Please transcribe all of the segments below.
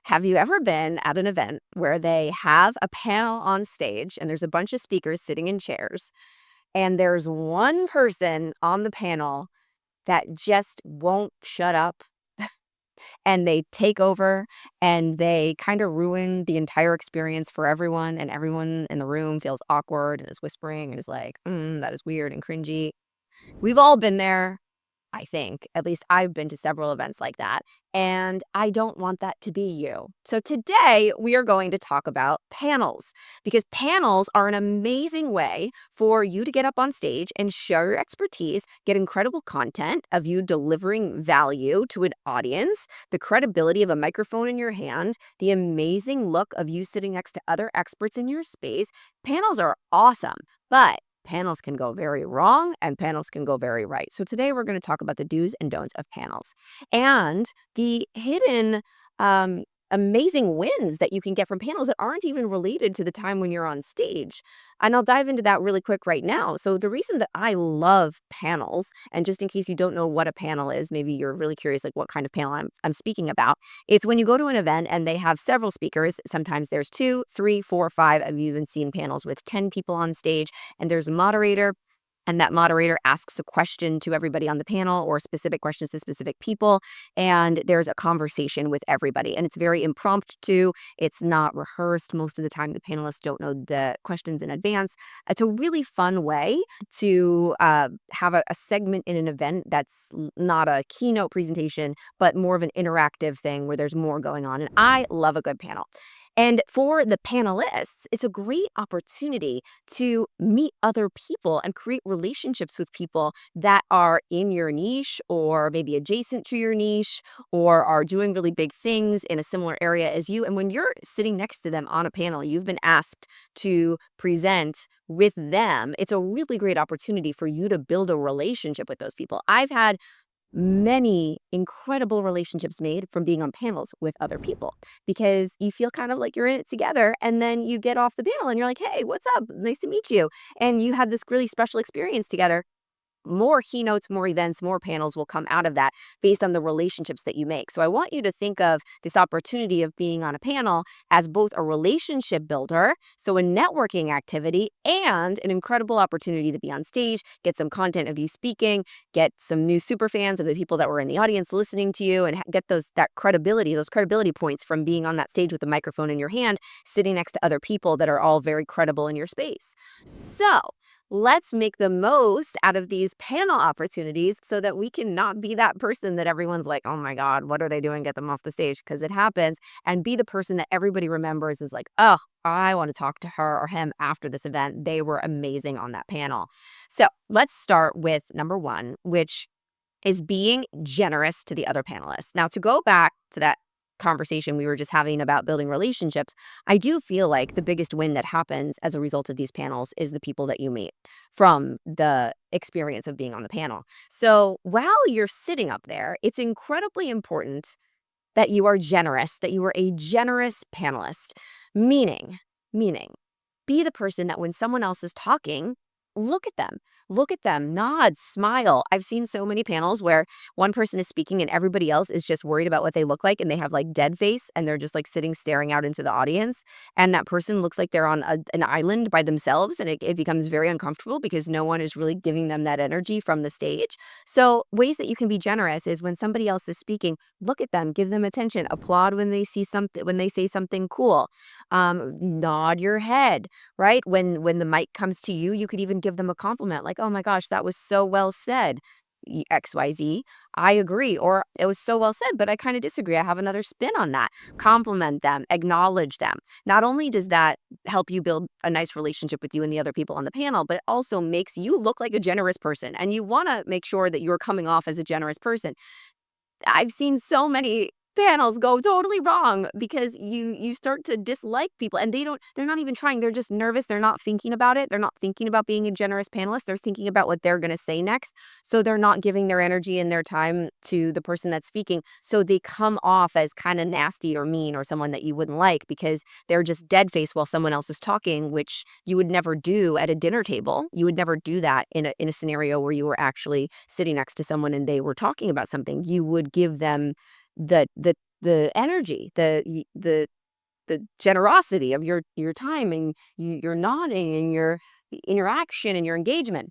Have you ever been at an event where they have a panel on stage and there's a bunch of speakers sitting in chairs, and there's one person on the panel that just won't shut up and they take over and they kind of ruin the entire experience for everyone, and everyone in the room feels awkward and is whispering and is like, that is weird and cringy. We've all been there. I think. At least I've been to several events like that, and I don't want that to be you. So today we are going to talk about panels because panels are an amazing way for you to get up on stage and share your expertise, get incredible content of you delivering value to an audience, the credibility of a microphone in your hand, the amazing look of you sitting next to other experts in your space. Panels are awesome, but panels can go very wrong and panels can go very right. So today we're going to talk about the do's and don'ts of panels and the hidden amazing wins that you can get from panels that aren't even related to the time when you're on stage. And I'll dive into that really quick right now. So the reason that I love panels, and just in case you don't know what a panel is, maybe you're really curious like what kind of panel I'm speaking about. It's when you go to an event and they have several speakers. Sometimes there's 2, 3, 4, 5. I've even seen panels with 10 people on stage, and there's a moderator, and that moderator asks a question to everybody on the panel or specific questions to specific people, and there's a conversation with everybody, and it's very impromptu. It's not rehearsed. Most of the time the panelists don't know the questions in advance. It's a really fun way to have a segment in an event that's not a keynote presentation but more of an interactive thing where there's more going on, and I love a good panel. And for the panelists, it's a great opportunity to meet other people and create relationships with people that are in your niche or maybe adjacent to your niche or are doing really big things in a similar area as you. And when you're sitting next to them on a panel, you've been asked to present with them. It's a really great opportunity for you to build a relationship with those people. I've had many incredible relationships made from being on panels with other people because you feel kind of like you're in it together, and then you get off the panel and you're like, hey, what's up, nice to meet you, and you had this really special experience together. More keynotes, more events, more panels will come out of that based on the relationships that you make. So I want you to think of this opportunity of being on a panel as both a relationship builder, so a networking activity, and an incredible opportunity to be on stage, get some content of you speaking, get some new super fans of the people that were in the audience listening to you, and get those credibility points from being on that stage with a microphone in your hand, sitting next to other people that are all very credible in your space. So let's make the most out of these panel opportunities so that we can not be that person that everyone's like, oh my God, what are they doing? Get them off the stage, because it happens, and be the person that everybody remembers is like, oh, I want to talk to her or him after this event. They were amazing on that panel. So let's start with number one, which is being generous to the other panelists. Now, to go back to that conversation we were just having about building relationships, I do feel like the biggest win that happens as a result of these panels is the people that you meet from the experience of being on the panel. So while you're sitting up there, it's incredibly important that you are generous, that you are a generous panelist, meaning be the person that when someone else is talking, look at them, nod, smile. I've seen so many panels where one person is speaking and everybody else is just worried about what they look like, and they have like dead face and they're just like sitting staring out into the audience. And that person looks like they're on an island by themselves, and it becomes very uncomfortable because no one is really giving them that energy from the stage. So ways that you can be generous is when somebody else is speaking, look at them, give them attention, applaud when they see something, when they say something cool, nod your head, right? When the mic comes to you, you could even give them a compliment like, oh my gosh, that was so well said. XYZ, I agree, or it was so well said, but I kind of disagree. I have another spin on that. Compliment them, acknowledge them. Not only does that help you build a nice relationship with you and the other people on the panel, but it also makes you look like a generous person. And you want to make sure that you're coming off as a generous person. I've seen so many panels go totally wrong because you start to dislike people, and they're not even trying. They're just nervous. They're not thinking about it. They're not thinking about being a generous panelist. They're thinking about what they're going to say next. So they're not giving their energy and their time to the person that's speaking. So they come off as kind of nasty or mean or someone that you wouldn't like because they're just dead faced while someone else is talking, which you would never do at a dinner table. You would never do that in a scenario where you were actually sitting next to someone and they were talking about something. You would give them the the energy, the generosity of your time and your nodding and your interaction and your engagement.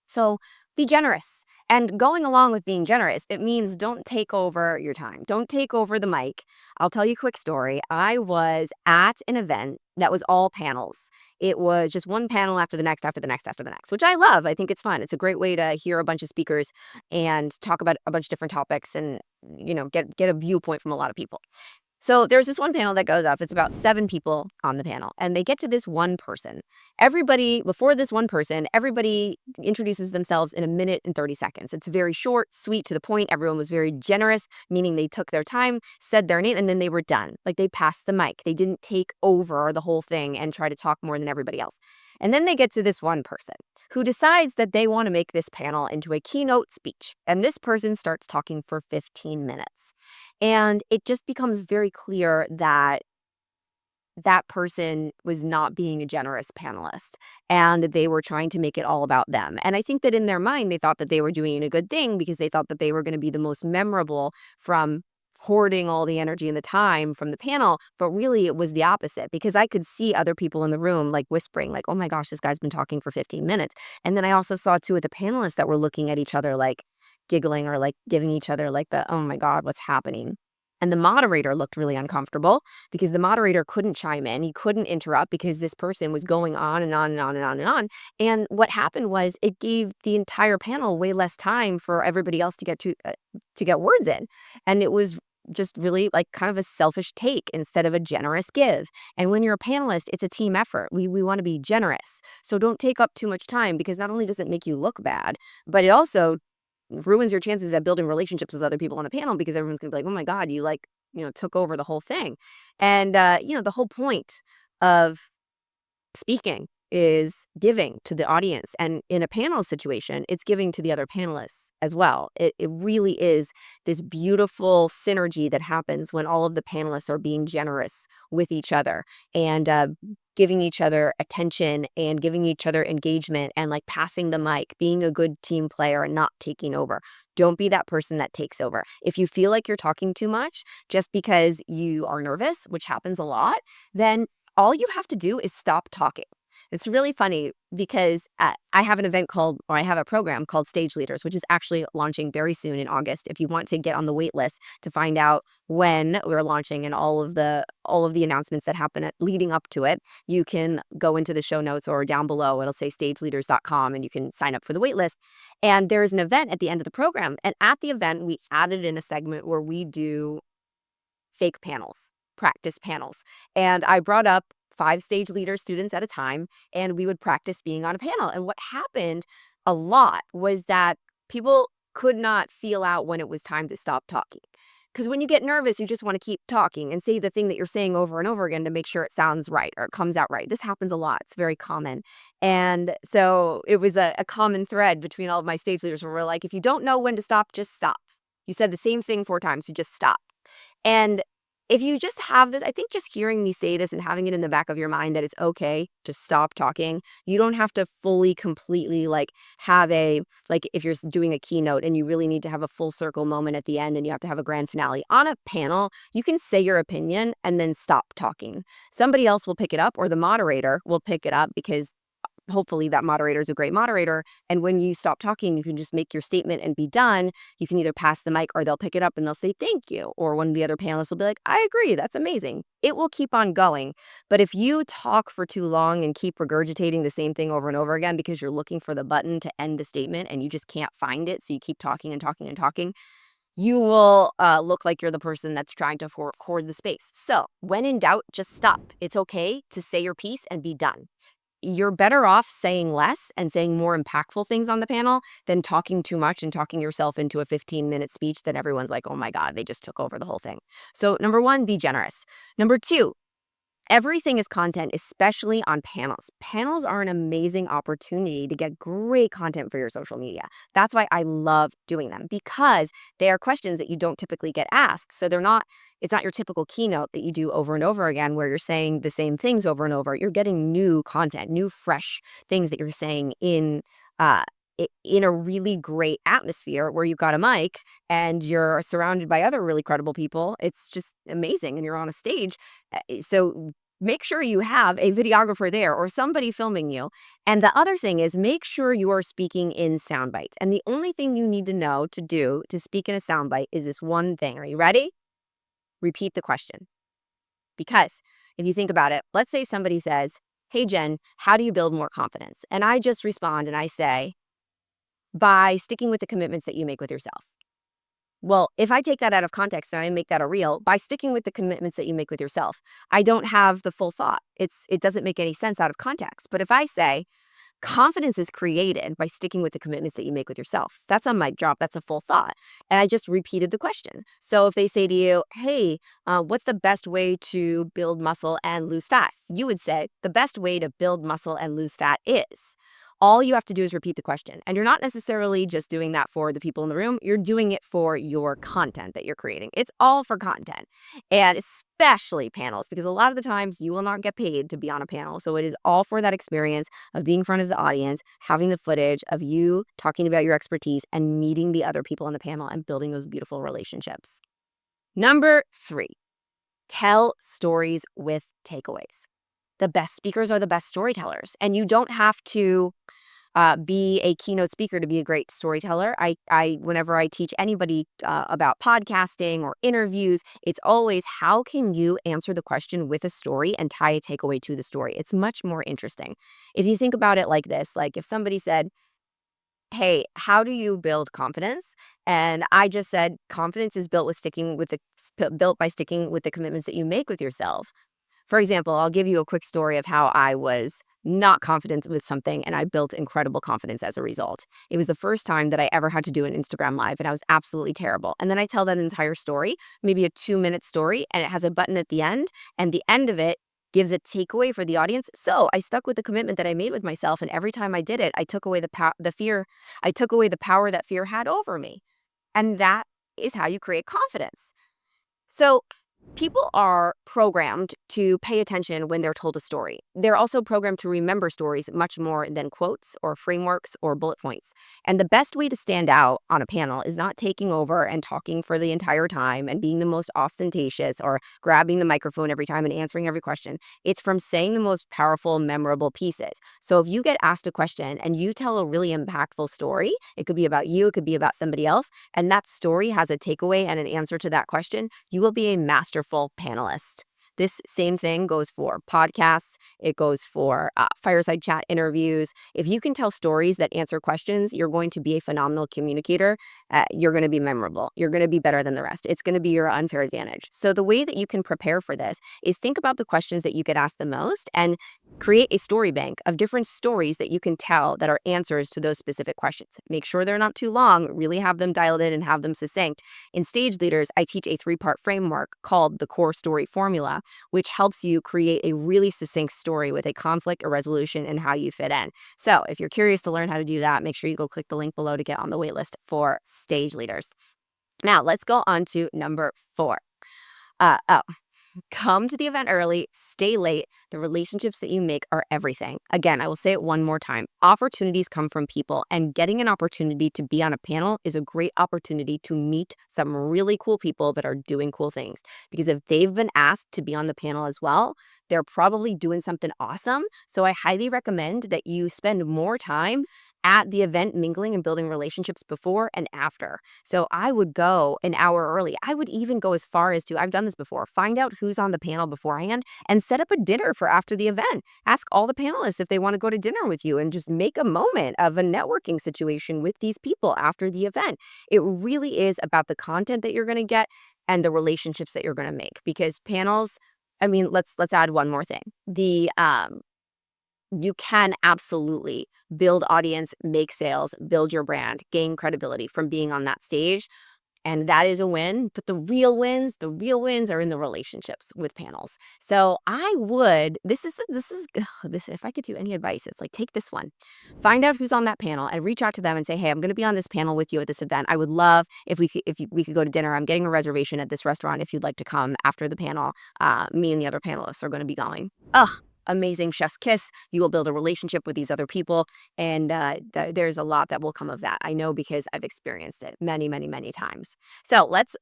So be generous. And going along with being generous, it means don't take over your time. Don't take over the mic. I'll tell you a quick story. I was at an event that was all panels. It was just one panel after the next, after the next, after the next, which I love. I think it's fun. It's a great way to hear a bunch of speakers and talk about a bunch of different topics and, get a viewpoint from a lot of people. So there's this one panel that goes up. It's about 7 people on the panel, and they get to this one person. Before this one person, everybody introduces themselves in 1 minute and 30 seconds. It's very short, sweet, to the point. Everyone was very generous, meaning they took their time, said their name, and then they were done. Like they passed the mic. They didn't take over the whole thing and try to talk more than everybody else. And then they get to this one person who decides that they want to make this panel into a keynote speech. And this person starts talking for 15 minutes. And it just becomes very clear that that person was not being a generous panelist and they were trying to make it all about them. And I think that in their mind, they thought that they were doing a good thing because they thought that they were going to be the most memorable from hoarding all the energy and the time from the panel. But really, it was the opposite because I could see other people in the room like whispering, like, oh my gosh, this guy's been talking for 15 minutes. And then I also saw 2 of the panelists that were looking at each other like giggling or like giving each other like oh my God, what's happening? And the moderator looked really uncomfortable because the moderator couldn't chime in. He couldn't interrupt because this person was going on and on and on and on and on. And what happened was it gave the entire panel way less time for everybody else to get words in. And it was just really like kind of a selfish take instead of a generous give. And when you're a panelist, it's a team effort. We want to be generous. So don't take up too much time because not only does it make you look bad, but it also ruins your chances at building relationships with other people on the panel because everyone's gonna be like, oh my God, you took over the whole thing. And, the whole point of speaking is giving to the audience. And in a panel situation, it's giving to the other panelists as well. It really is this beautiful synergy that happens when all of the panelists are being generous with each other and giving each other attention and giving each other engagement and like passing the mic, being a good team player and not taking over. Don't be that person that takes over. If you feel like you're talking too much just because you are nervous, which happens a lot, then all you have to do is stop talking. It's really funny because I have I have a program called Stage Leaders, which is actually launching very soon in August. If you want to get on the wait list to find out when we're launching and all of the announcements that happen leading up to it, you can go into the show notes or down below. It'll say stageleaders.com and you can sign up for the wait list. And there's an event at the end of the program. And at the event, we added in a segment where we do fake panels, practice panels. And I brought up 5 stage leader students at a time, and we would practice being on a panel. And what happened a lot was that people could not feel out when it was time to stop talking. Because when you get nervous, you just want to keep talking and say the thing that you're saying over and over again to make sure it sounds right or it comes out right. This happens a lot. It's very common. And so it was a common thread between all of my stage leaders where we're like, if you don't know when to stop, just stop. You said the same thing 4 times, you just stop. And if you just have this, I think just hearing me say this and having it in the back of your mind that it's okay to stop talking, you don't have to fully, completely have if you're doing a keynote and you really need to have a full circle moment at the end and you have to have a grand finale. On a panel, you can say your opinion and then stop talking. Somebody else will pick it up or the moderator will pick it up because hopefully that moderator is a great moderator. And when you stop talking, you can just make your statement and be done. You can either pass the mic or they'll pick it up and they'll say, thank you. Or one of the other panelists will be like, I agree. That's amazing. It will keep on going. But if you talk for too long and keep regurgitating the same thing over and over again because you're looking for the button to end the statement and you just can't find it, so you keep talking and talking and talking, you will look like you're the person that's trying to hoard the space. So when in doubt, just stop. It's okay to say your piece and be done. You're better off saying less and saying more impactful things on the panel than talking too much and talking yourself into a 15-minute speech that everyone's like, oh my God, they just took over the whole thing. So number 1, be generous. Number 2, everything is content, especially on panels. Panels are an amazing opportunity to get great content for your social media. That's why I love doing them because they are questions that you don't typically get asked. So it's not your typical keynote that you do over and over again where you're saying the same things over and over. You're getting new content, new fresh things that you're saying in in a really great atmosphere where you've got a mic and you're surrounded by other really credible people. It's just amazing. And you're on a stage. So make sure you have a videographer there or somebody filming you. And the other thing is make sure you are speaking in sound bites. And the only thing you need to know to do to speak in a sound bite is this one thing. Are you ready? Repeat the question. Because if you think about it, let's say somebody says, "Hey, Jen, how do you build more confidence?" And I just respond and I say, "By sticking with the commitments that you make with yourself." Well, if I take that out of context and I make that a reel, by sticking with the commitments that you make with yourself, I don't have the full thought. It doesn't make any sense out of context. But if I say, confidence is created by sticking with the commitments that you make with yourself. That's a mic drop. That's a full thought. And I just repeated the question. So if they say to you, "Hey, what's the best way to build muscle and lose fat?" You would say, "The best way to build muscle and lose fat is." All you have to do is repeat the question. And you're not necessarily just doing that for the people in the room. You're doing it for your content that you're creating. It's all for content. And especially panels, because a lot of the times you will not get paid to be on a panel. So it is all for that experience of being in front of the audience, having the footage of you talking about your expertise and meeting the other people on the panel and building those beautiful relationships. Number 3, tell stories with takeaways. The best speakers are the best storytellers, and you don't have to be a keynote speaker to be a great storyteller. Whenever I teach anybody about podcasting or interviews, it's always how can you answer the question with a story and tie a takeaway to the story. It's much more interesting. If you think about it like this, like if somebody said, "Hey, how do you build confidence?" And I just said, confidence is built by sticking with the commitments that you make with yourself. For example, I'll give you a quick story of how I was not confident with something and I built incredible confidence as a result. It was the first time that I ever had to do an Instagram live and I was absolutely terrible. And then I tell that entire story, maybe a 2-minute story, and it has a button at the end, and the end of it gives a takeaway for the audience. So I stuck with the commitment that I made with myself, and every time I did it, I took away the fear. I took away the power that fear had over me. And that is how you create confidence. So people are programmed to pay attention when they're told a story. They're also programmed to remember stories much more than quotes or frameworks or bullet points. And the best way to stand out on a panel is not taking over and talking for the entire time and being the most ostentatious or grabbing the microphone every time and answering every question. It's from saying the most powerful, memorable pieces. So if you get asked a question and you tell a really impactful story, it could be about you, it could be about somebody else, and that story has a takeaway and an answer to that question, you will be a masterful panelist. This same thing goes for podcasts. It goes for fireside chat interviews. If you can tell stories that answer questions, you're going to be a phenomenal communicator. You're going to be memorable. You're going to be better than the rest. It's going to be your unfair advantage. So the way that you can prepare for this is think about the questions that you get asked the most and create a story bank of different stories that you can tell that are answers to those specific questions. Make sure they're not too long. Really have them dialed in and have them succinct. In Stage Leaders, I teach a 3-part framework called the Core Story Formula, which helps you create a really succinct story with a conflict, a resolution, and how you fit in. So if you're curious to learn how to do that, make sure you go click the link below to get on the waitlist for Stage Leaders. Now let's go on to number 4. Come to the event early, stay late. The relationships that you make are everything. Again, I will say it one more time. Opportunities come from people, and getting an opportunity to be on a panel is a great opportunity to meet some really cool people that are doing cool things. Because if they've been asked to be on the panel as well, they're probably doing something awesome. So I highly recommend that you spend more time at the event mingling and building relationships before and after. So I would go an hour early. I would even go as far as to, I've done this before, find out who's on the panel beforehand and set up a dinner for after the event. Ask all the panelists if they want to go to dinner with you and just make a moment of a networking situation with these people after the event. It really is about the content that you're going to get and the relationships that you're going to make, because panels, I mean, let's add one more thing. You can absolutely build audience, make sales, build your brand, gain credibility from being on that stage. And that is a win. But the real wins are in the relationships with panels. So I would, this is, if I give you any advice, it's like, take this one, find out who's on that panel and reach out to them and say, "Hey, I'm going to be on this panel with you at this event. I would love if we could go to dinner. I'm getting a reservation at this restaurant if you'd like to come after the panel. Me and the other panelists are going to be going." amazing chef's kiss. You will build a relationship with these other people, and there's a lot that will come of that. I know because I've experienced it many, many, many times. So let's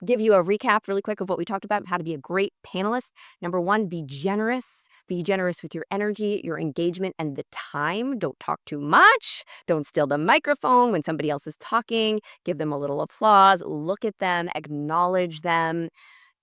give you a recap really quick of what we talked about, how to be a great panelist. Number one, be generous. Be generous with your energy, your engagement, and the time. Don't talk too much. Don't steal the microphone when somebody else is talking. Give them a little applause. Look at them. Acknowledge them.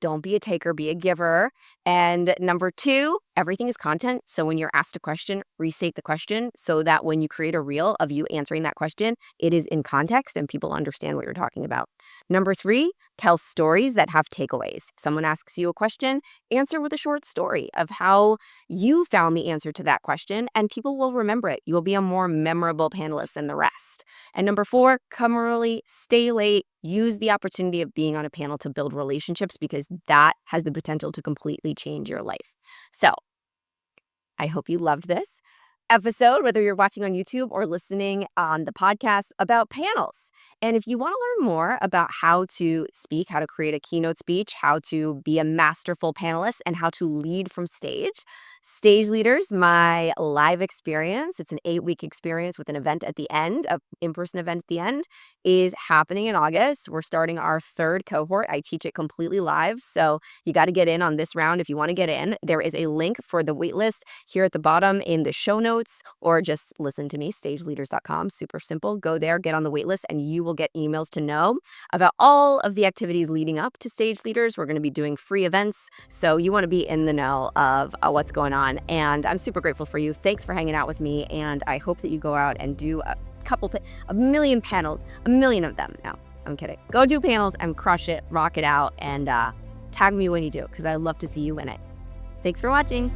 Don't be a taker, be a giver. And number two, everything is content. So when you're asked a question, restate the question so that when you create a reel of you answering that question, it is in context and people understand what you're talking about. Number three, tell stories that have takeaways. Someone asks you a question, answer with a short story of how you found the answer to that question, and people will remember it. You will be a more memorable panelist than the rest. And number four, come early, stay late, use the opportunity of being on a panel to build relationships because that has the potential to completely change your life. So I hope you loved this episode, whether you're watching on YouTube or listening on the podcast about panels. And if you want to learn more about how to speak, how to create a keynote speech, how to be a masterful panelist, and how to lead from stage, Stage Leaders, my live experience, it's an 8-week experience with an event at the end, an in-person event at the end, is happening in August. We're starting our 3rd cohort. I teach it completely live, so you got to get in on this round if you want to get in. There is a link for the waitlist here at the bottom in the show notes, or just listen to me, stageleaders.com. Super simple. Go there, get on the waitlist, and you will get emails to know about all of the activities leading up to Stage Leaders. We're going to be doing free events, so you want to be in the know of what's going on. And I'm super grateful for you. Thanks for hanging out with me, and I hope that you go out and do a million panels, a million of them. No, I'm kidding. Go do panels and crush it, rock it out, and tag me when you do, because I'd love to see you win it. Thanks for watching.